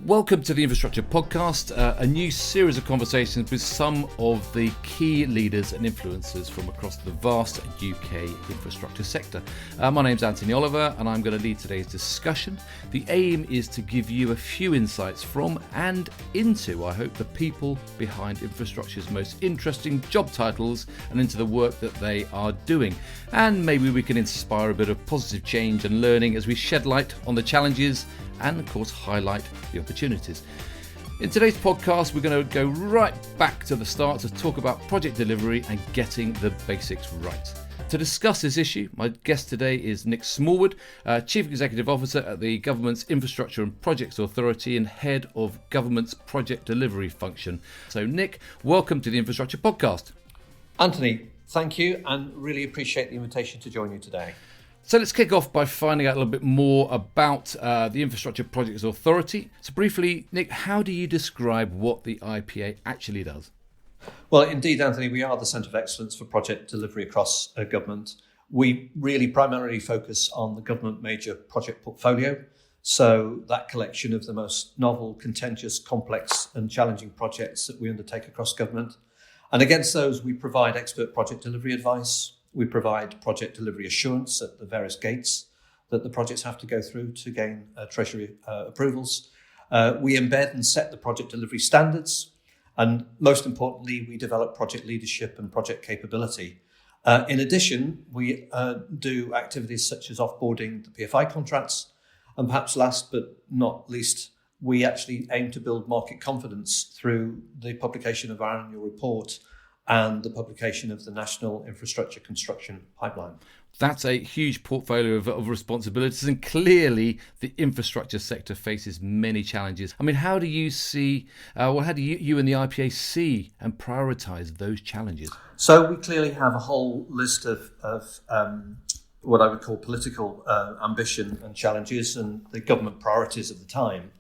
Welcome to the Infrastructure Podcast, a new series of conversations with some of the key leaders and influencers from across the vast UK infrastructure sector. My name's Anthony Oliver and I'm going to lead today's discussion. The aim is to give you a few insights from and into, I hope, the people behind infrastructure's most interesting job titles and into the work that they are doing. And maybe we can inspire a bit of positive change and learning as we shed light on the challenges and of course highlight the opportunities. In today's podcast, we're going to go right back to the start to talk about project delivery and getting the basics right. To discuss this issue, my guest today is Nick Smallwood, Chief Executive Officer at the Government's Infrastructure and Projects Authority and Head of Government's Project Delivery Function. So Nick, welcome to the Infrastructure Podcast. Anthony, thank you and really appreciate the invitation to join you today. So let's kick off by finding out a little bit more about the Infrastructure Projects Authority. So briefly, Nick, how do you describe what the IPA actually does? Well, indeed, Anthony, we are the Centre of Excellence for project delivery across government. We really primarily focus on the government major project portfolio. So that collection of the most novel, contentious, complex and challenging projects that we undertake across government. And against those, we provide expert project delivery advice. We provide project delivery assurance at the various gates that the projects have to go through to gain Treasury approvals. We embed and set the project delivery standards. And most importantly, we develop project leadership and project capability. In addition, we do activities such as offboarding the PFI contracts. And perhaps last but not least, we actually aim to build market confidence through the publication of our annual report and the publication of the National Infrastructure Construction Pipeline. That's a huge portfolio of responsibilities, and clearly the infrastructure sector faces many challenges. I mean, how do you see, how do you and the IPA see and prioritise those challenges? So we clearly have a whole list of what I would call political ambition and challenges and the government priorities of the time.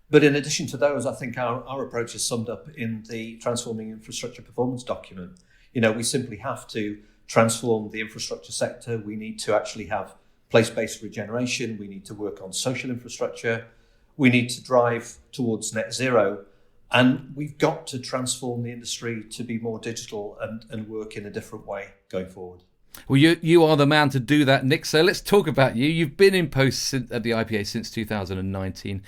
But in addition to those, I think our approach is summed up in the Transforming Infrastructure Performance document. You know, we simply have to transform the infrastructure sector. We need to actually have place-based regeneration. We need to work on social infrastructure. We need to drive towards net zero. And we've got to transform the industry to be more digital and work in a different way going forward. Well, you are the man to do that, Nick. So let's talk about you. You've been in post at the IPA since 2019.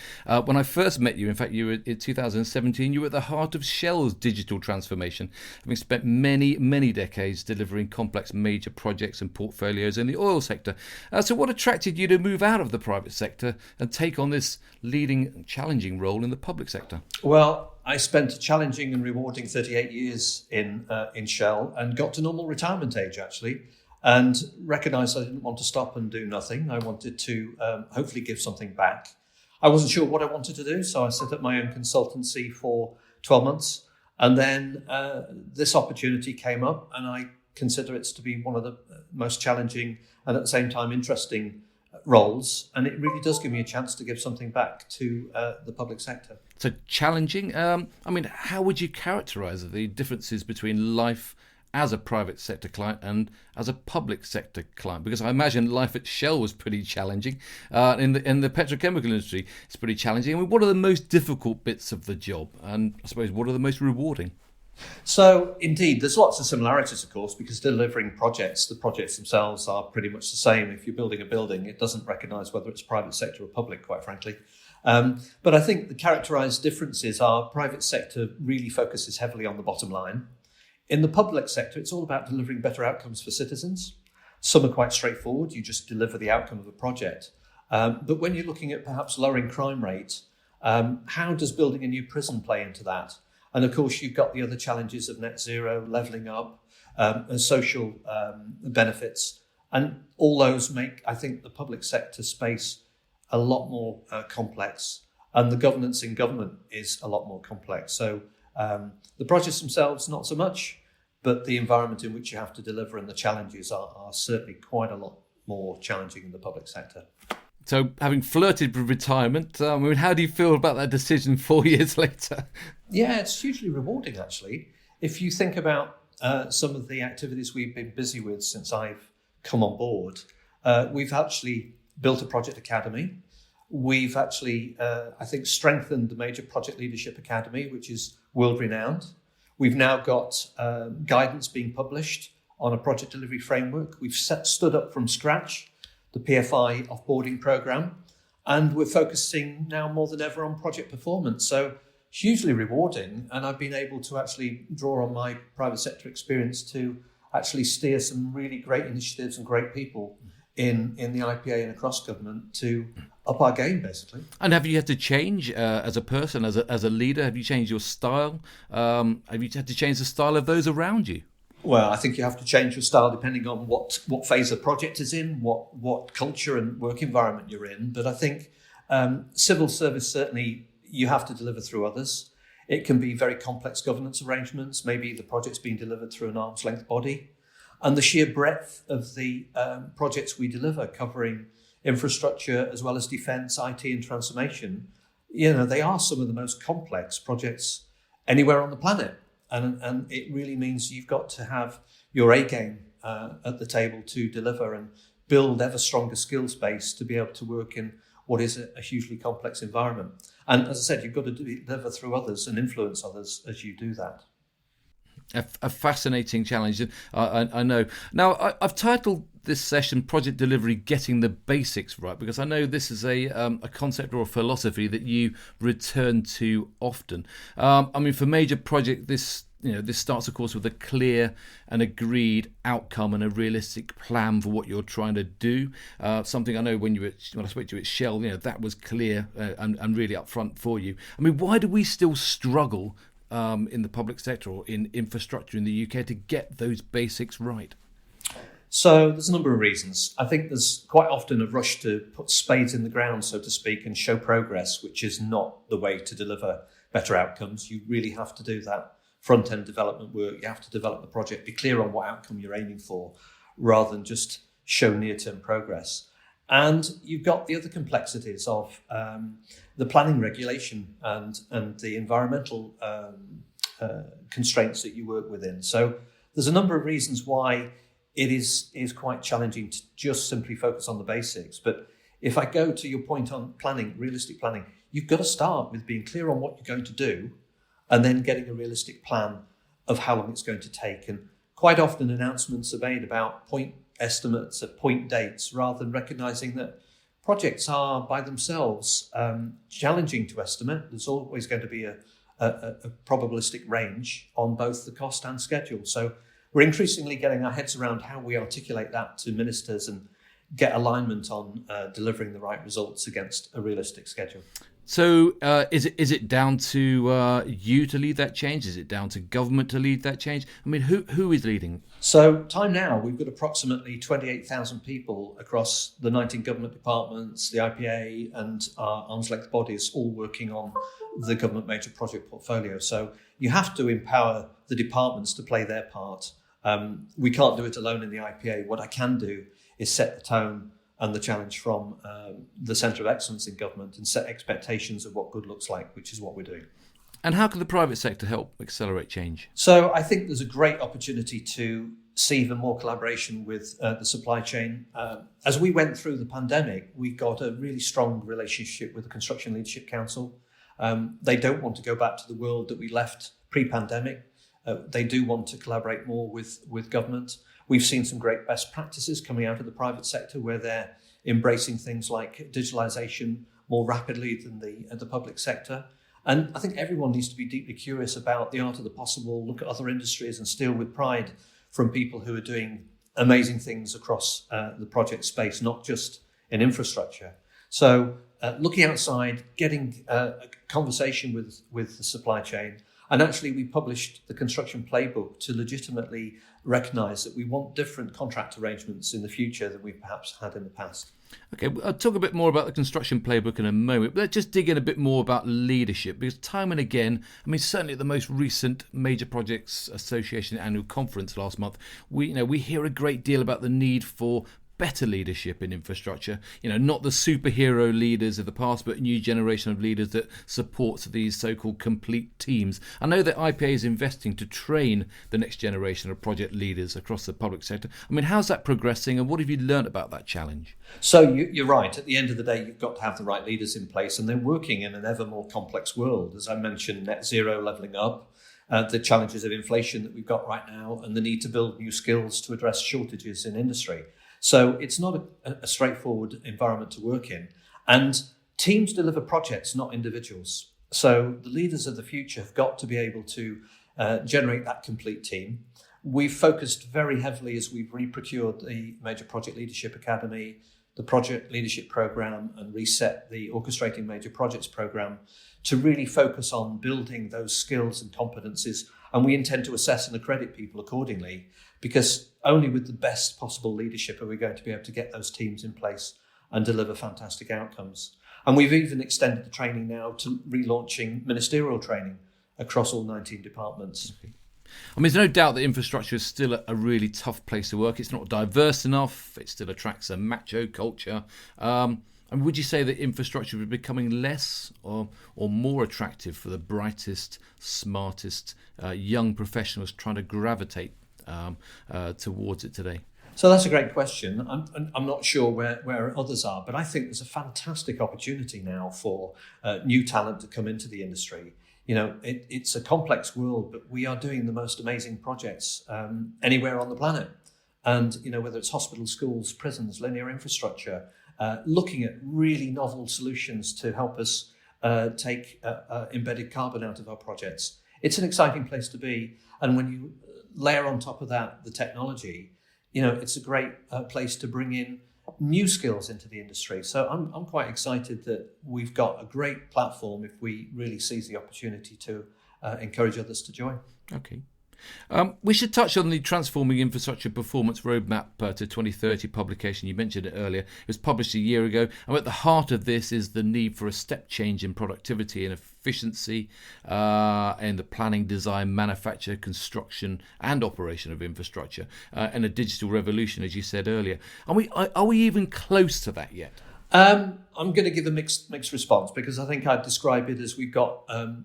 When I first met you, in fact, you were in 2017, you were at the heart of Shell's digital transformation, having spent many decades delivering complex major projects and portfolios in the oil sector. So what attracted you to move out of the private sector and take on this leading, challenging role in the public sector? Well, I spent a challenging and rewarding 38 years in Shell and got to normal retirement age, actually, and recognised I didn't want to stop and do nothing. I wanted to hopefully give something back. I wasn't sure what I wanted to do, so I set up my own consultancy for 12 months. And then this opportunity came up, and I consider it to be one of the most challenging and at the same time interesting roles, and it really does give me a chance to give something back to the public sector. So challenging. I mean, how would you characterise the differences between life as a private sector client and as a public sector client? Because I imagine life at Shell was pretty challenging. In the petrochemical industry, it's pretty challenging. I mean, what are the most difficult bits of the job? And I suppose, what are the most rewarding? So, indeed, there's lots of similarities, of course, because delivering projects, the projects themselves are pretty much the same. If you're building a building, it doesn't recognise whether it's private sector or public, quite frankly. But I think the characterised differences are private sector really focuses heavily on the bottom line. In the public sector, it's all about delivering better outcomes for citizens. Some are quite straightforward. You just deliver the outcome of a project. But when you're looking at perhaps lowering crime rate, how does building a new prison play into that? And of course, you've got the other challenges of net zero, levelling up, and social benefits. And all those make, I think, the public sector space a lot more complex. And the governance in government is a lot more complex. So the projects themselves, not so much, but the environment in which you have to deliver and the challenges are certainly quite a lot more challenging in the public sector. So having flirted with retirement, I mean, how do you feel about that decision 4 years later? Yeah, it's hugely rewarding, actually. If you think about some of the activities we've been busy with since I've come on board, we've actually built a project academy. We've actually, I think, strengthened the Major Project Leadership Academy, which is world-renowned. We've now got guidance being published on a project delivery framework. We've stood up from scratch the PFI offboarding program, and we're focusing now more than ever on project performance. So hugely rewarding, and I've been able to actually draw on my private sector experience to actually steer some really great initiatives and great people in the IPA and across government to up our game, basically. And have you had to change as a person, as a leader? Have you changed your style? Have you had to change the style of those around you? Well, I think you have to change your style depending on what phase the project is in, what culture and work environment you're in. But I think civil service, certainly you have to deliver through others. It can be very complex governance arrangements. Maybe the project's being delivered through an arm's length body. And the sheer breadth of the projects we deliver, covering infrastructure as well as defence, IT and transformation, they are some of the most complex projects anywhere on the planet. And it really means you've got to have your A game at the table to deliver and build ever stronger skills base to be able to work in what is a hugely complex environment. And as I said, you've got to deliver through others and influence others as you do that. A fascinating challenge, I know. Now, I've titled this session "Project Delivery: Getting the Basics Right" because I know this is a concept or a philosophy that you return to often. For major project, this starts, of course, with a clear and agreed outcome and a realistic plan for what you're trying to do. Something I know when I spoke to you at Shell, that was clear and really upfront for you. Why do we still struggle in the public sector or in infrastructure in the UK to get those basics right? So there's a number of reasons. I think there's quite often a rush to put spades in the ground, so to speak, and show progress, which is not the way to deliver better outcomes. You really have to do that front-end development work. You have to develop the project, be clear on what outcome you're aiming for, rather than just show near-term progress. And you've got the other complexities of the planning regulation and the environmental constraints that you work within. So there's a number of reasons why it is quite challenging to just simply focus on the basics. But if I go to your point on planning, realistic planning, you've got to start with being clear on what you're going to do and then getting a realistic plan of how long it's going to take. And quite often announcements are made about point estimates at point dates rather than recognising that projects are by themselves challenging to estimate. There's always going to be a probabilistic range on both the cost and schedule. So we're increasingly getting our heads around how we articulate that to ministers and get alignment on delivering the right results against a realistic schedule. So is it down to you to lead that change? Is it down to government to lead that change? Who is leading? So time now, we've got approximately 28,000 people across the 19 government departments, the IPA and our arm's length bodies all working on the government major project portfolio. So you have to empower the departments to play their part. We can't do it alone in the IPA. What I can do is set the tone and the challenge from the Centre of Excellence in Government and set expectations of what good looks like, which is what we're doing. And how can the private sector help accelerate change? So I think there's a great opportunity to see even more collaboration with the supply chain. As we went through the pandemic, we got a really strong relationship with the Construction Leadership Council. They don't want to go back to the world that we left pre-pandemic. They do want to collaborate more with government. We've seen some great best practices coming out of the private sector where they're embracing things like digitalisation more rapidly than the public sector. And I think everyone needs to be deeply curious about the art of the possible, look at other industries and steal with pride from people who are doing amazing things across the project space, not just in infrastructure. So looking outside, getting a conversation with the supply chain. And actually, we published the construction playbook to legitimately recognise that we want different contract arrangements in the future than we've perhaps had in the past. Okay, I'll talk a bit more about the construction playbook in a moment, but let's just dig in a bit more about leadership, because time and again, certainly at the most recent Major Projects Association annual conference last month, we hear a great deal about the need for better leadership in infrastructure? Not the superhero leaders of the past, but a new generation of leaders that supports these so-called complete teams. I know that IPA is investing to train the next generation of project leaders across the public sector. I mean, how's that progressing, and what have you learned about that challenge? So you're right. At the end of the day, you've got to have the right leaders in place, and they're working in an ever more complex world. As I mentioned, net zero, levelling up, the challenges of inflation that we've got right now, and the need to build new skills to address shortages in industry. So it's not a straightforward environment to work in. And teams deliver projects, not individuals. So the leaders of the future have got to be able to generate that complete team. We've focused very heavily as we've re-procured the Major Project Leadership Academy, the Project Leadership Programme, and reset the Orchestrating Major Projects Programme to really focus on building those skills and competencies. And we intend to assess and accredit people accordingly, because only with the best possible leadership are we going to be able to get those teams in place and deliver fantastic outcomes. And we've even extended the training now to relaunching ministerial training across all 19 departments. I mean, there's no doubt that infrastructure is still a really tough place to work. It's not diverse enough. It still attracts a macho culture. And would you say that infrastructure is becoming less or more attractive for the brightest, smartest young professionals trying to gravitate towards it today? So that's a great question. I'm not sure where others are, but I think there's a fantastic opportunity now for new talent to come into the industry. It's a complex world, but we are doing the most amazing projects anywhere on the planet. And, whether it's hospitals, schools, prisons, linear infrastructure, looking at really novel solutions to help us take embedded carbon out of our projects. It's an exciting place to be. And when you layer on top of that the technology, it's a great place to bring in new skills into the industry. So I'm quite excited that we've got a great platform if we really seize the opportunity to encourage others to join. Okay. We should touch on the Transforming Infrastructure Performance Roadmap to 2030 publication. You mentioned it earlier. It was published a year ago. And at the heart of this is the need for a step change in productivity and efficiency in the planning, design, manufacture, construction and operation of infrastructure and a digital revolution, as you said earlier. Are we even close to that yet? I'm going to give a mixed response, because I think I'd describe it as we've got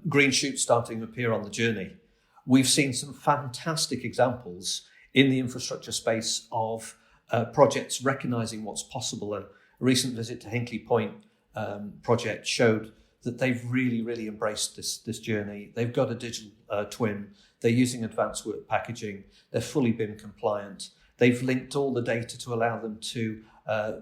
green shoots starting to appear on the journey. We've seen some fantastic examples in the infrastructure space of projects recognising what's possible. And a recent visit to Hinkley Point project showed that they've really embraced this journey. They've got a digital twin. They're using advanced work packaging. They're fully BIM compliant. They've linked all the data to allow them to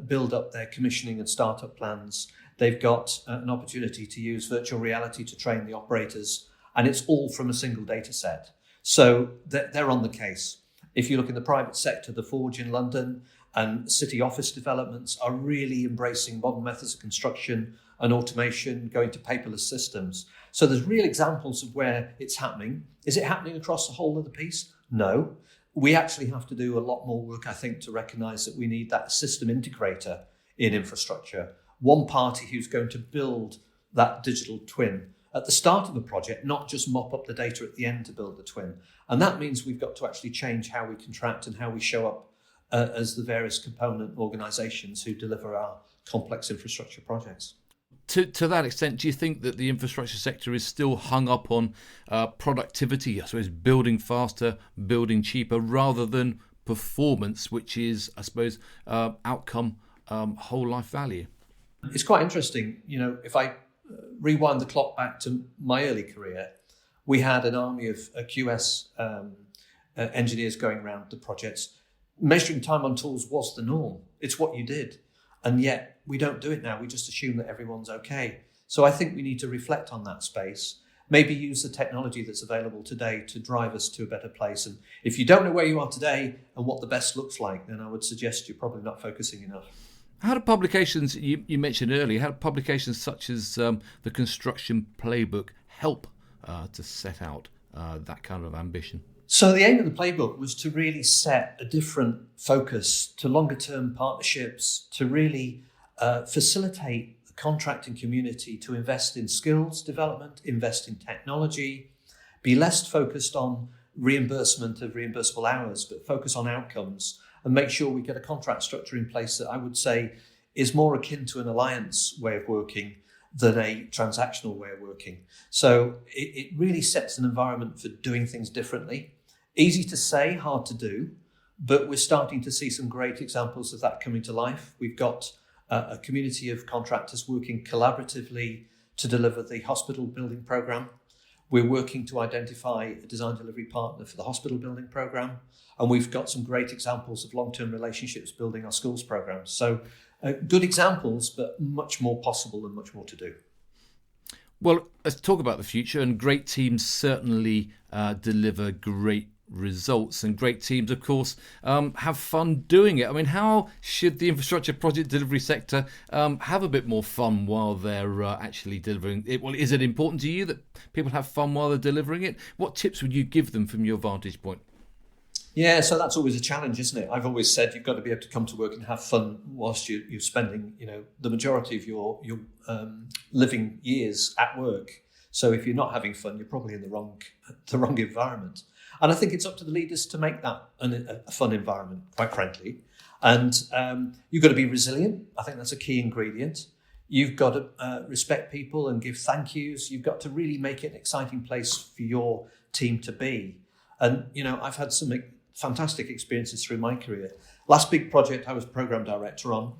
build up their commissioning and startup plans. They've got an opportunity to use virtual reality to train the operators. And it's all from a single data set. So they're on the case. If you look in the private sector, the Forge in London and city office developments are really embracing modern methods of construction and automation, going to paperless systems. So there's real examples of where it's happening. Is it happening across the whole of the piece? No. We actually have to do a lot more work, I think, to recognise that we need that system integrator in infrastructure. One party who's going to build that digital twin at the start of a project, not just mop up the data at the end to build the twin. And that means we've got to actually change how we contract and how we show up as the various component organisations who deliver our complex infrastructure projects. To that extent, do you think that the infrastructure sector is still hung up on productivity, I suppose building faster, building cheaper, rather than performance, which is, I suppose, outcome, whole life value? It's quite interesting. If I rewind the clock back to my early career, we had an army of QS engineers going around the projects. Measuring time on tools was the norm. It's what you did. And yet we don't do it now. We just assume that everyone's okay. So I think we need to reflect on that space, maybe use the technology that's available today to drive us to a better place. And if you don't know where you are today and what the best looks like, then I would suggest you're probably not focusing enough. How do publications, you mentioned earlier, how do publications such as the Construction Playbook help to set out that kind of ambition? So the aim of the playbook was to really set a different focus to longer term partnerships, to really facilitate the contracting community to invest in skills development, invest in technology, be less focused on reimbursement of reimbursable hours, but focus on outcomes and make sure we get a contract structure in place that I would say is more akin to an alliance way of working than a transactional way of working. So it really sets an environment for doing things differently. Easy to say, hard to do, but we're starting to see some great examples of that coming to life. We've got a community of contractors working collaboratively to deliver the hospital building programme. We're working to identify a design delivery partner for the hospital building programme. And we've got some great examples of long-term relationships building our schools programmes. So good examples, but much more possible and much more to do. Well, let's talk about the future. And great teams certainly deliver great results, and great teams, of course, have fun doing it. I mean, how should the infrastructure project delivery sector have a bit more fun while they're actually delivering it? Well, is it important to you that people have fun while they're delivering it? What tips would you give them from your vantage point? Yeah, so that's always a challenge, isn't it? I've always said you've got to be able to come to work and have fun whilst you're spending, the majority of your living years at work. So if you're not having fun, you're probably in the wrong environment. And I think it's up to the leaders to make that a fun environment, quite frankly. And you've got to be resilient. I think that's a key ingredient. You've got to respect people and give thank yous. You've got to really make it an exciting place for your team to be. And, I've had some fantastic experiences through my career. Last big project I was program director on,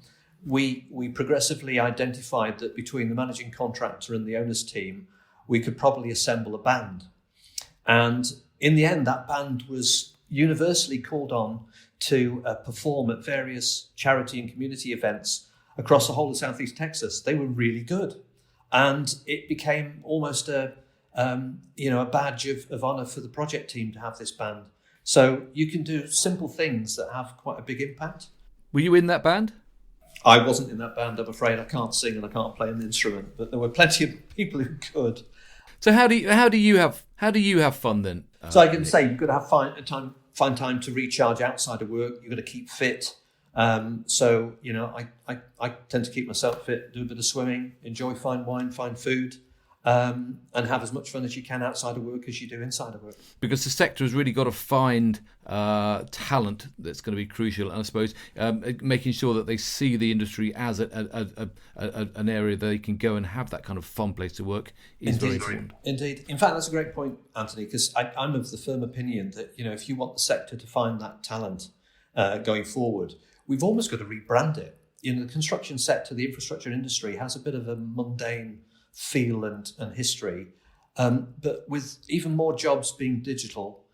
we progressively identified that between the managing contractor and the owner's team, we could probably assemble a band. And in the end, that band was universally called on to perform at various charity and community events across the whole of Southeast Texas. They were really good. And it became almost a badge of honor for the project team to have this band. So you can do simple things that have quite a big impact. Were you in that band? I wasn't in that band, I'm afraid. I can't sing and I can't play an instrument, but there were plenty of people who could. So how do you have fun then? So I can say you've got to find time to recharge outside of work. You've got to keep fit. I tend to keep myself fit, do a bit of swimming, enjoy fine wine, fine food. And have as much fun as you can outside of work as you do inside of work. Because the sector has really got to find talent that's going to be crucial, and I suppose making sure that they see the industry as an area they can go and have that kind of fun place to work is very important. Indeed. In fact, that's a great point, Anthony, because I'm of the firm opinion that if you want the sector to find that talent going forward, we've almost got to rebrand it. The construction sector, the infrastructure industry has a bit of a mundane feel and history, but with even more jobs being digital,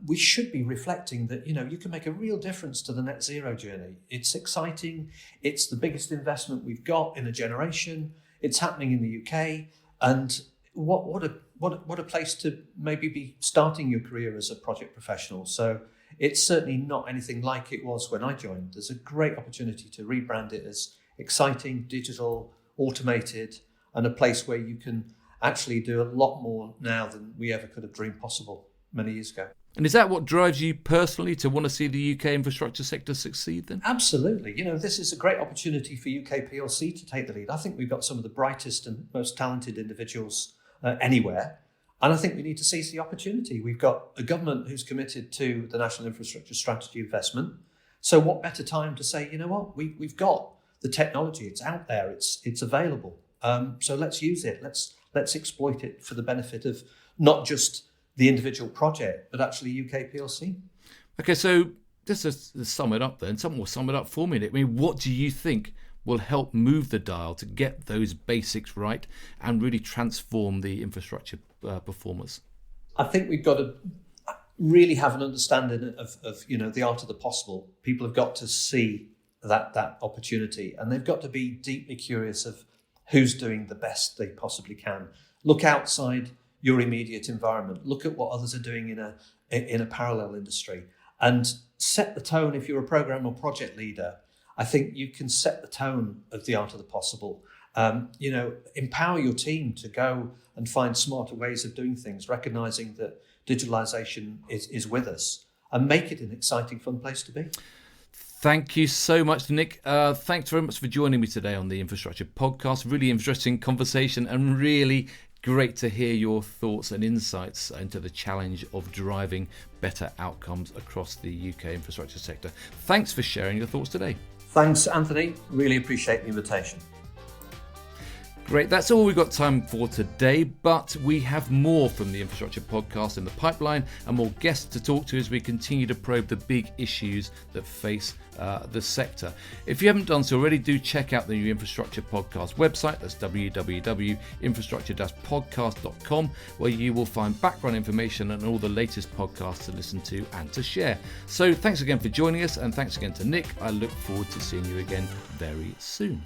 we should be reflecting that you can make a real difference to the net zero journey. It's exciting. It's the biggest investment we've got in a generation. It's happening in the UK, and what a place to maybe be starting your career as a project professional. So it's certainly not anything like it was when I joined. There's a great opportunity to rebrand it as exciting, digital, automated, and a place where you can actually do a lot more now than we ever could have dreamed possible many years ago. And is that what drives you personally to want to see the UK infrastructure sector succeed then? Absolutely. This is a great opportunity for UK PLC to take the lead. I think we've got some of the brightest and most talented individuals anywhere. And I think we need to seize the opportunity. We've got a government who's committed to the National Infrastructure Strategy investment. So what better time to say, we've got the technology. It's out there. It's available. So let's use it. Let's exploit it for the benefit of not just the individual project, but actually UK PLC. Okay, so just to sum it up then, someone will sum it up for me. I mean, what do you think will help move the dial to get those basics right and really transform the infrastructure performance? I think we've got to really have an understanding of the art of the possible. People have got to see that opportunity, and they've got to be deeply curious of who's doing the best they possibly can. Look outside your immediate environment. Look at what others are doing in a parallel industry, and set the tone. If you're a program or project leader, I think you can set the tone of the art of the possible. Empower your team to go and find smarter ways of doing things, recognizing that digitalization is with us, and make it an exciting, fun place to be. Thank you so much, Nick. Thanks very much for joining me today on the Infrastructure Podcast. Really interesting conversation and really Great to hear your thoughts and insights into the challenge of driving better outcomes across the UK infrastructure sector. Thanks for sharing your thoughts today. Thanks, Anthony. Really appreciate the invitation. Great, that's all we've got time for today, but we have more from the Infrastructure Podcast in the pipeline and more guests to talk to as we continue to probe the big issues that face the sector. If you haven't done so already, do check out the new Infrastructure Podcast website. That's www.infrastructure-podcast.com, where you will find background information and all the latest podcasts to listen to and to share. So thanks again for joining us, and thanks again to Nick. I look forward to seeing you again very soon.